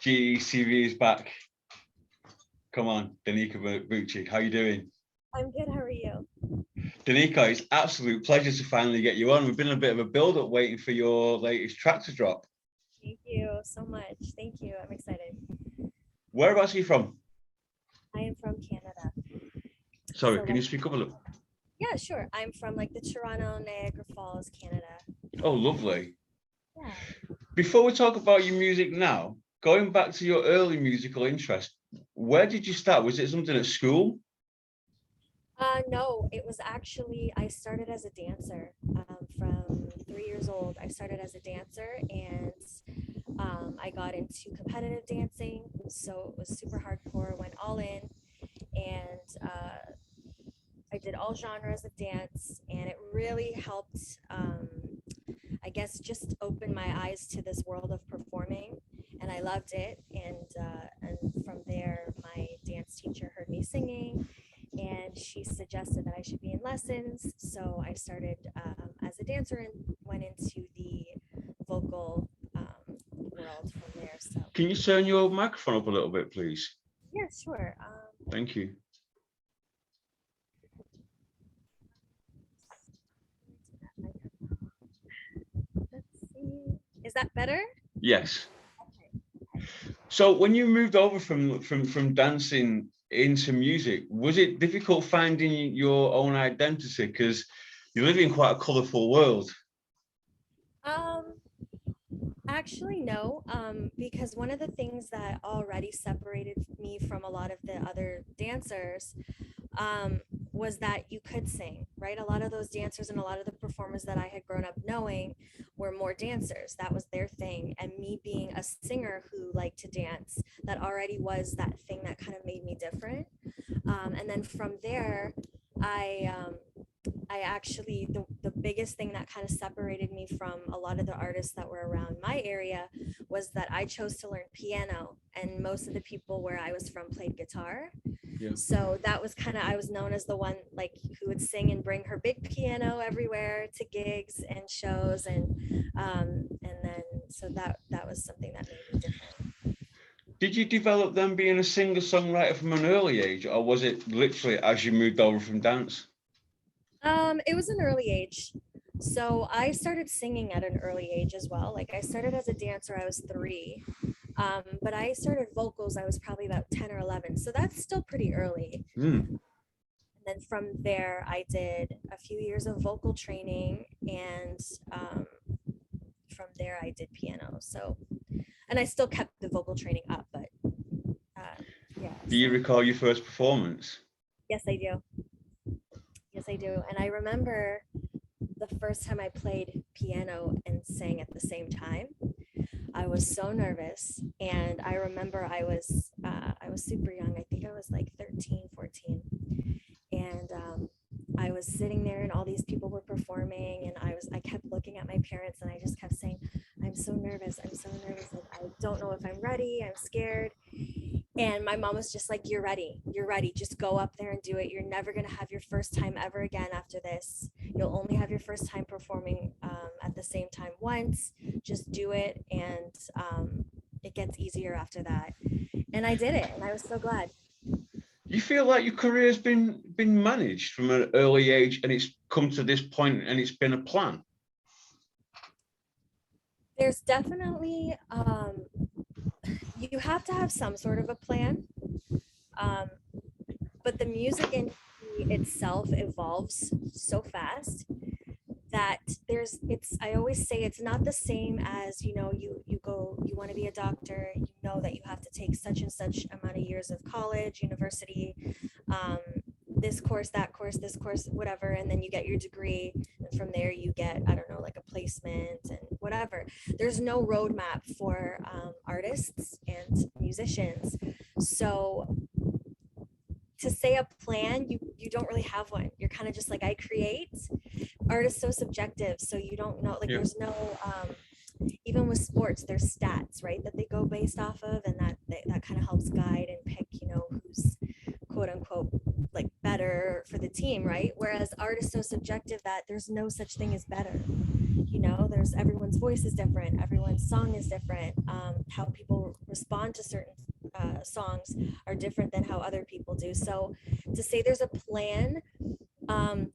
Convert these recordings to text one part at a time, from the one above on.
GCV is back. Come on, Danica Bucci, how you doing? I'm good. How are you? Danica, it's absolute pleasure to finally get you on. We've been a bit of a build-up waiting for your latest track to drop. Thank you so much. Thank you. I'm excited. Whereabouts are you from? I am from Canada. Sorry, So can you speak up a little? yeah, sure. I'm from the Toronto, Niagara Falls, Canada. Oh, lovely. Yeah. Before we talk about your music now, going back to your early musical interest, where did you start? Was it something at school? No, it was actually, I started as a dancer from 3 years old. I started as a dancer and I got into competitive dancing. So it was super hardcore, went all in. And I did all genres of dance, and it really helped, I guess, just open my eyes to this world of performing, and I loved it. And from there, my dance teacher heard me singing, and she suggested that I should be in lessons. So I started as a dancer and went into the vocal world from there. So Can you turn your microphone up a little bit, please? yeah, sure. Thank you. Let's see. Is that better? Yes. Okay. So when you moved over from dancing into music, was it difficult finding your own identity? Because you live in quite a colourful world. Um, Actually, no, because one of the things that already separated me from a lot of the other dancers um, was that you could sing, right? A lot of those dancers and a lot of the performers that I had grown up knowing were more dancers. That was their thing. And me being a singer who liked to dance, that already was that thing that kind of made me different. And then from there, I I actually the biggest thing that kind of separated me from a lot of the artists that were around my area was that I chose to learn piano, and most of the people where I was from played guitar. Yeah. So that was kind of, I was known as the one like who would sing and bring her big piano everywhere to gigs and shows, and then so that was something that made me different. Did you develop then being a singer-songwriter from an early age, or was it literally as you moved over from dance? It was an early age. So I started singing at an early age as well. Like I started as a dancer, I was 3. But I started vocals, I was probably about 10 or 11. So that's still pretty early. Hmm. And then from there, I did a few years of vocal training. And from there, I did piano. So, and I still kept the vocal training up, but uh, yeah. Do So you recall your first performance? yes, I do. Yes, I do. And I remember the first time I played piano and sang at the same time. I was so nervous, and I remember I was super young. I think I was like 13, 14, and I was sitting there, and all these people were performing, and I kept looking at my parents, and I just kept saying, "I'm so nervous. I'm so nervous. Like I don't know if I'm ready. I'm scared." And my mom was just like, "You're ready. You're ready. Just go up there and do it. You're never going to have your first time ever again after this. You'll only have your first time performing at the same time once. Just do it. And it gets easier after that." And I did it. And I was so glad. You feel like your career's been managed from an early age, and it's come to this point, and it's been a plan. There's definitely, you have to have some sort of a plan. Um, but the music industry itself evolves so fast that I always say it's not the same as, you go, you want to be a doctor, you know that you have to take such and such amount of years of college, university, um, this course, that course, this course, whatever, and then you get your degree, and from there you get, I don't know, like a placement and whatever. There's no roadmap for artists and musicians. So to say a plan, you don't really have one. You're kind of just like, I create. Art is so subjective, so you don't know, like Yeah. there's no even with sports, there's stats, right, that they go based off of, and that kind of helps guide and pick, who's quote unquote like better for the team, right? Whereas art is so subjective that there's no such thing as better. you know, there's everyone's voice is different, everyone's song is different, how people respond to certain songs are different than how other people do. So to say there's a plan,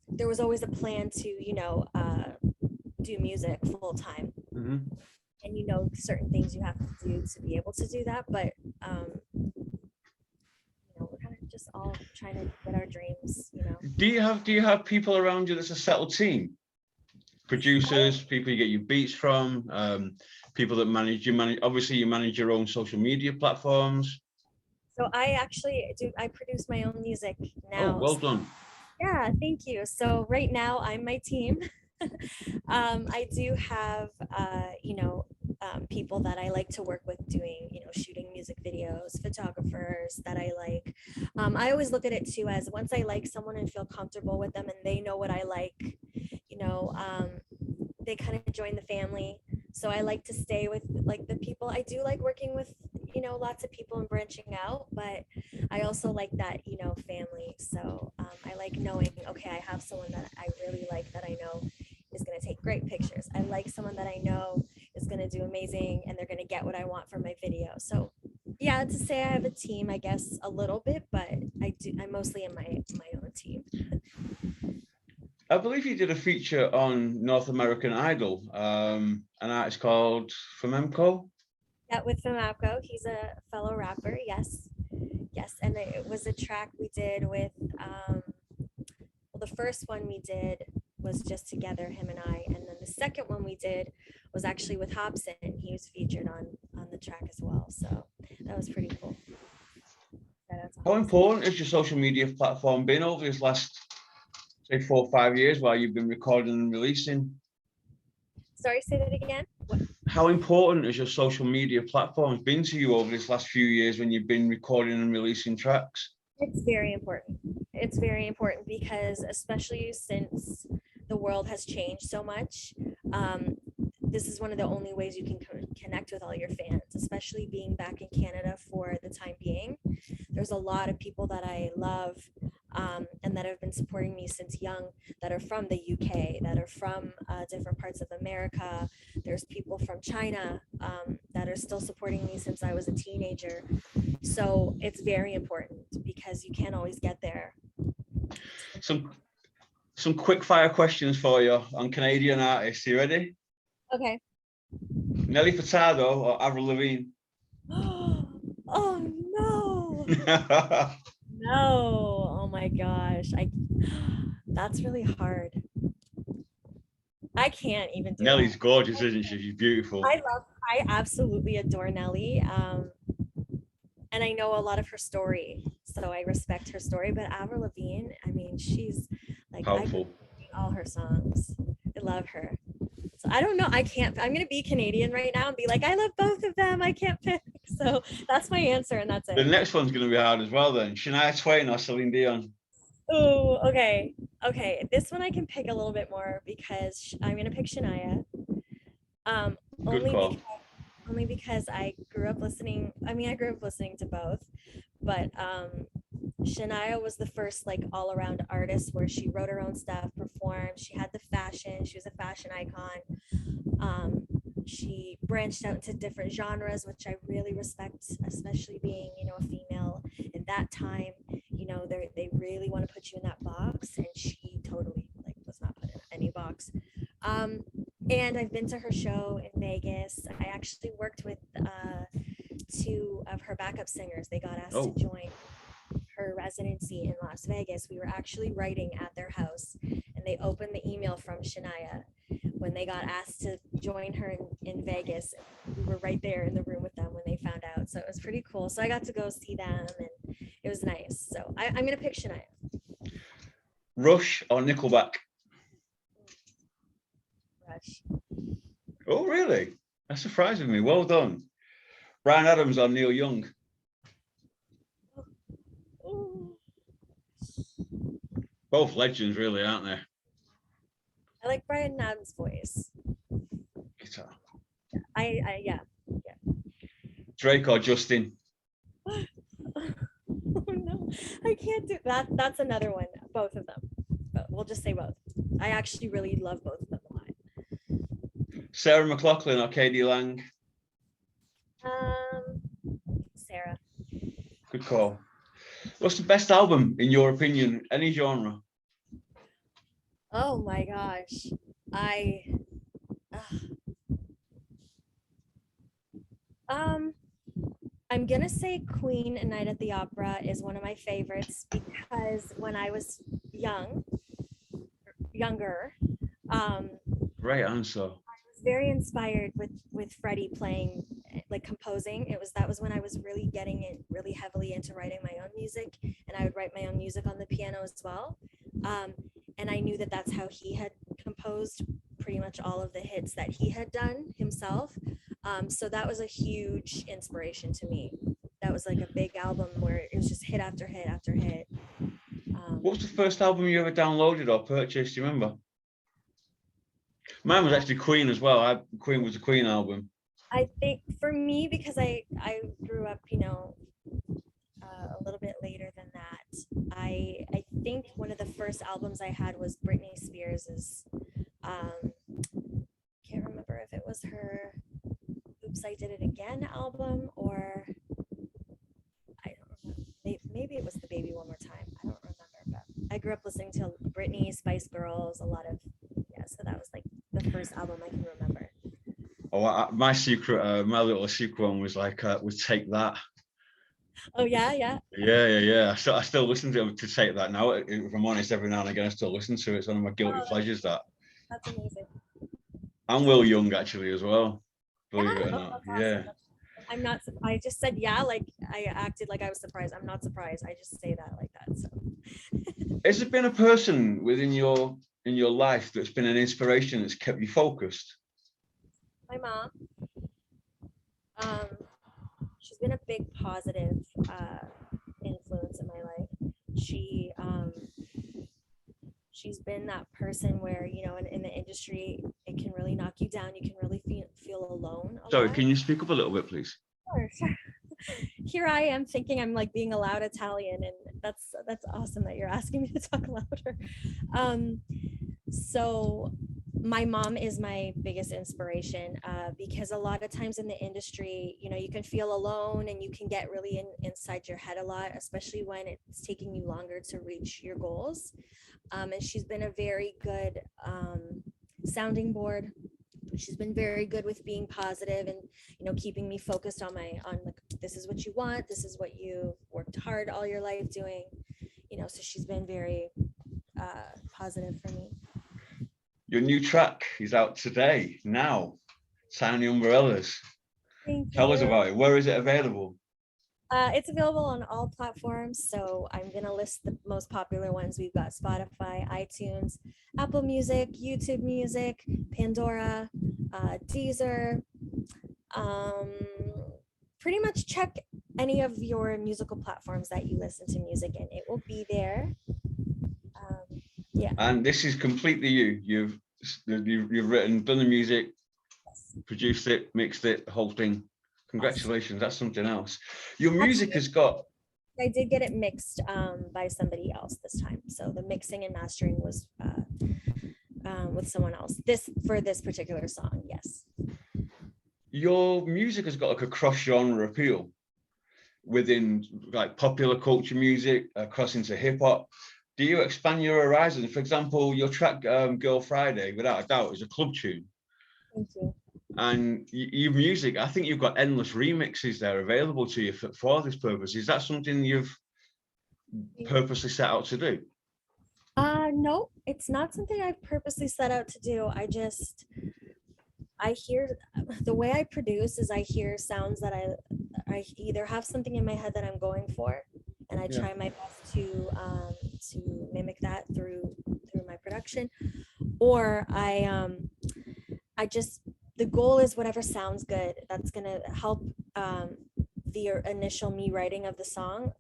there was always a plan to, you know, do music full time. Mhm. And you know, certain things you have to do to be able to do that. But you know, we're kind of just all trying to get our dreams, you know. Do you have people around you that's a settled team? Producers, people you get your beats from, people that manage, obviously you manage your own social media platforms. So I actually do, I produce my own music Oh, now. well done. Yeah, thank you. So right now I'm my team. I do have, you know, people that I like to work with doing, you know, shooting music videos, photographers that I like. I always look at it too as once I like someone and feel comfortable with them and they know what I like, you know, they kind of join the family. So I like to stay with like the people. I do like working with, you know, lots of people and branching out, but I also like that, you know, family. So I like knowing, okay, I have someone that I really like that I know is going to take great pictures. I like someone that I know is going to do amazing and they're going to get what I want from my video. So yeah, to say I have a team, I guess a little bit, but I'm mostly in my own team. I believe you did a feature on North American Idol, an artist called Flamenco. Yeah, with Famapko, he's a fellow rapper. Yes, yes, and it was a track we did with. Well, the first one we did was just together, him and I, and then the second one we did was actually with Hobson. He was featured on the track as well, so that was pretty cool. How important has your social media platform been over this last, say, 4 or 5 years while you've been recording and releasing? Sorry, say that again. What? How important has your social media platforms been to you over this last few years when you've been recording and releasing tracks? It's very important. It's very important because, especially since the world has changed so much, this is one of the only ways you can connect with all your fans, especially being back in Canada for the time being. There's a lot of people that I love and that have been supporting me since young that are from the UK, that are from different parts of America. There's people from China that are still supporting me since I was a teenager. So it's very important because you can't always get there. Some quick fire questions for you on Canadian artists. You ready? Okay. Nelly Furtado or Avril Lavigne? Oh no. No. Oh my gosh. That's really hard. I can't even do Nelly's that. gorgeous, isn't she? She's beautiful. I absolutely adore Nelly. And I know a lot of her story, so I respect her story. But Avril Lavigne, I mean, she's like, I Powerful. sing all her songs. I love her. So I don't know. I can't. I'm gonna be Canadian right now and be like, I love both of them. I can't pick. So that's my answer, and that's The it. next one's going to be hard as well then. Shania Twain or Celine Dion? Oh, okay. Okay. This one I can pick a little bit more because I'm gonna pick Shania. Um, Good only call. because I grew up listening. I mean, I grew up listening to both, but Shania was the first like all around artist where she wrote her own stuff, performed. She had the fashion. She was a fashion icon. Um, she branched out into different genres, which I really respect, especially being, you know, a female in that time. You know, they really want to put you in that box, and she totally like was not put in any box. Um, and I've been to her show in Vegas. I actually worked with two of her backup singers. They got asked to join her residency in Las Vegas. We were actually writing at their house, and they opened the email from Shania when they got asked to join her in Vegas. We were right there in the room with them when they found out. So it was pretty cool. So I got to go see them, and it was nice. So I'm going to pick Shania. Rush or Nickelback? Rush. Oh, really? That surprises me. Well done. Bryan Adams or Neil Young? Ooh. Both legends, really, aren't they? I like Bryan Adams' voice. Guitar. Yeah. Drake or Justin? Oh no, I can't do that. That's another one. Both of them. But we'll just say both. I actually really love both of them a lot. Sarah McLachlan or Katie Lang? Sarah. Good call. What's the best album in your opinion, any genre? Oh my gosh. I um I'm gonna say Queen and Night at the Opera is one of my favorites because when I was younger, Great answer. was very inspired with Freddie playing, like composing. That was when I was really getting it really heavily into writing my own music, and I would write my own music on the piano as well. Um, and I knew that that's how he had composed pretty much all of the hits that he had done himself. So that was a huge inspiration to me. That was like a big album where it was just hit after hit after hit. What was the first album you ever downloaded or purchased? Do you remember? Mine was actually Queen as well. Queen was a Queen album. I think for me, because I grew up, a little bit later than that. I think one of the first albums I had was Britney Spears's. Can't remember if it was her "Oops, I Did It Again" album, or I don't remember. Maybe it was the "Baby One More Time." I don't remember, but I grew up listening to Britney, Spice Girls, a lot of, yeah. So that was like the first album I can remember. Oh, my little secret one was like, was Take That. Oh yeah. Yeah. I still listen to Take That now. If I'm honest, every now and again I still listen to it. It's one of my guilty pleasures. That's amazing. And Will Young actually as well. Believe it or Yeah, not. that's Yeah. awesome. I'm not. I just said yeah, like I acted like I was surprised. I'm not surprised. I just say that like that. So. Has there been a person within your life that's been an inspiration that's kept you focused? My mom. She's been a big positive influence in my life. She's been that person where, in the industry, it can really knock you down. You can really feel alone a Sorry, lot. can you speak up a little bit, please? Sure. Here I am thinking I'm like being a loud Italian, and that's awesome that you're asking me to talk louder. So my mom is my biggest inspiration, because a lot of times in the industry, you can feel alone and you can get really inside your head a lot, especially when it's taking you longer to reach your goals. And she's been a very good sounding board. She's been very good with being positive and, keeping me focused on like, this is what you want. This is what you worked hard all your life doing, so she's been very positive for me. Your new track is out today, now. Tiny Umbrellas. Tell us about it. Where is it available? It's available on all platforms. So I'm going to list the most popular ones. We've got Spotify, iTunes, Apple Music, YouTube Music, Pandora, Deezer. Pretty much check any of your musical platforms that you listen to music in. It will be there. Yeah. And this is completely you. You've written, done the music, produced it, mixed it, the whole thing. Congratulations, that's something else. Your music has got... I did get it mixed by somebody else this time. So the mixing and mastering was with someone else. For this particular song, yes. Your music has got like a cross-genre appeal within like popular culture music, across into hip-hop. Do you expand your horizons? For example, your track Girl Friday, without a doubt, is a club tune. Thank you. And your music, I think you've got endless remixes there available to you for this purpose. Is that something you've purposely set out to do? No, it's not something I've purposely set out to do. I hear, the way I produce is I hear sounds that I either have something in my head that I'm going for, and I try my best to mimic that through my production, or the goal is whatever sounds good that's gonna help the initial me writing of the song,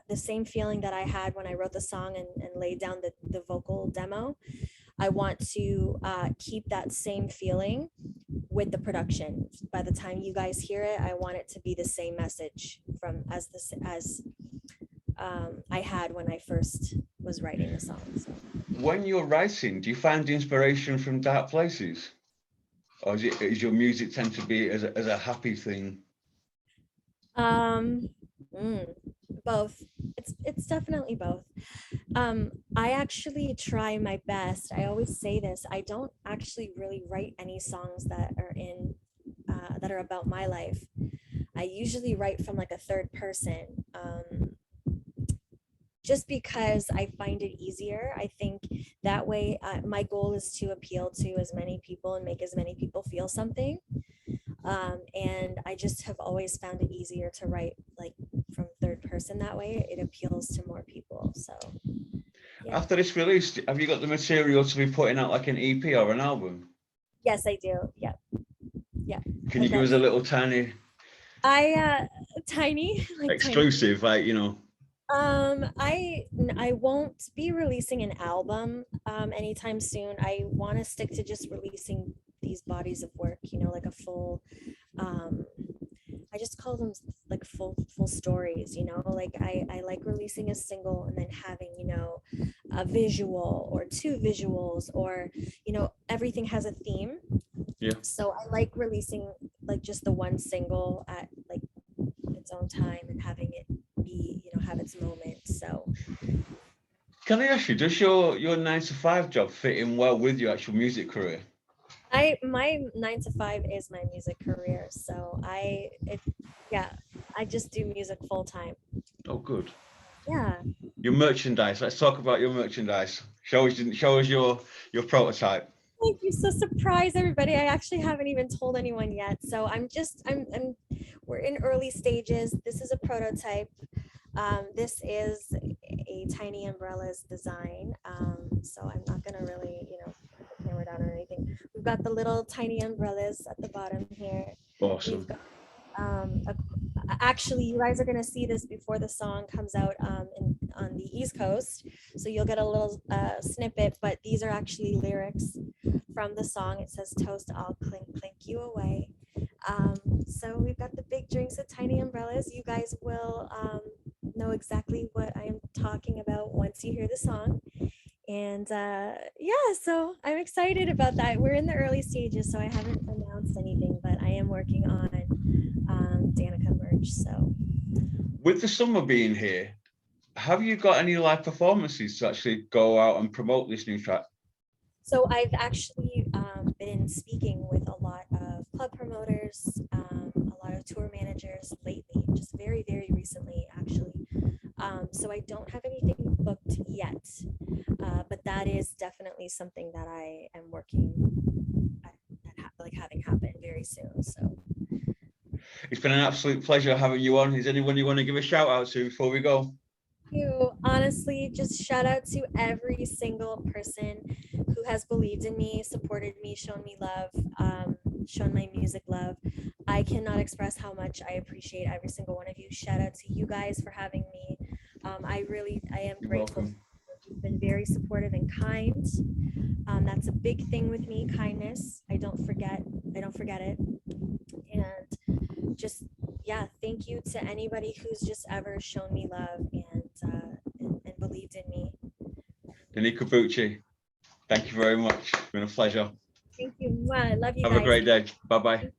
the same feeling that I had when I wrote the song and laid down the vocal demo. I want to keep that same feeling with the production. By the time you guys hear it, I want it to be the same message as I had when I first was writing the song. So. When you're writing, do you find inspiration from dark places? or is your music tend to be as a happy thing? Um, mm, Both. It's definitely both. I actually try my best. I always say this. I don't actually really write any songs that are that are about my life. I usually write from like a third person. Just because I find it easier. I think that way, my goal is to appeal to as many people and make as many people feel something. And I just have always found it easier to write like from third person that way. It appeals to more people. So, yeah. After this release, have you got the material to be putting out like an EP or an album? Yes, I do. Yeah. Yeah. Can you I've give got, us a little tiny tiny, like tiny. exclusive, like, you know? I won't be releasing an album anytime soon. I want to stick to just releasing these bodies of work, like a full um I just call them like full stories, like I like releasing a single and then having, a visual or two visuals, or everything has a theme. Yeah. So I like releasing like just the one single at like its own time and having it be, have its moment. So Can I ask you, does your 9 to 5 job fit in well with your actual music career? my 9 to 5 is my music career. So yeah, I just do music full time. Oh, good. Yeah. Your merchandise. Let's talk about your merchandise. Show us your prototype. Thank you. So surprise everybody. I actually haven't even told anyone yet. So we're in early stages. This is a prototype. This is a Tiny Umbrellas design. So I'm not gonna really, put the camera down or anything. We've got the little tiny umbrellas at the bottom here. We've Awesome. got um, a, actually, you guys are gonna see this before the song comes out on the East Coast, so you'll get a little snippet. But these are actually lyrics from the song. It says, "Toast, I'll clink clink you away." So we've got the big drinks with tiny umbrellas. You guys will know exactly what I'm talking about once you hear the song. And yeah, so I'm excited about that. We're in the early stages, so I haven't announced anything, but I am working on Danica merch. So With the summer being here, have you got any live performances to actually go out and promote this new track? I've actually been speaking with a lot of club promoters, a lot of tour managers lately, just very, very recently, actually. So I don't have anything booked yet, but that is definitely something that I am working at like having happen very soon. So It's been an absolute pleasure having you on. Is anyone you want to give a shout out to before we go? you honestly, just shout out to every single person who has believed in me, supported me, shown me love, shown my music love. I cannot express how much I appreciate every single one of you. Shout out to you guys for having me. I am You're grateful. welcome. You've been very supportive and kind. That's a big thing with me, kindness. I don't forget it. And just, yeah, thank you to anybody who's just ever shown me love and believed in me. Danica Bucci, thank you very much. It's been a pleasure. Thank you. Mwah. I love you Have a guys. great day. Bye bye.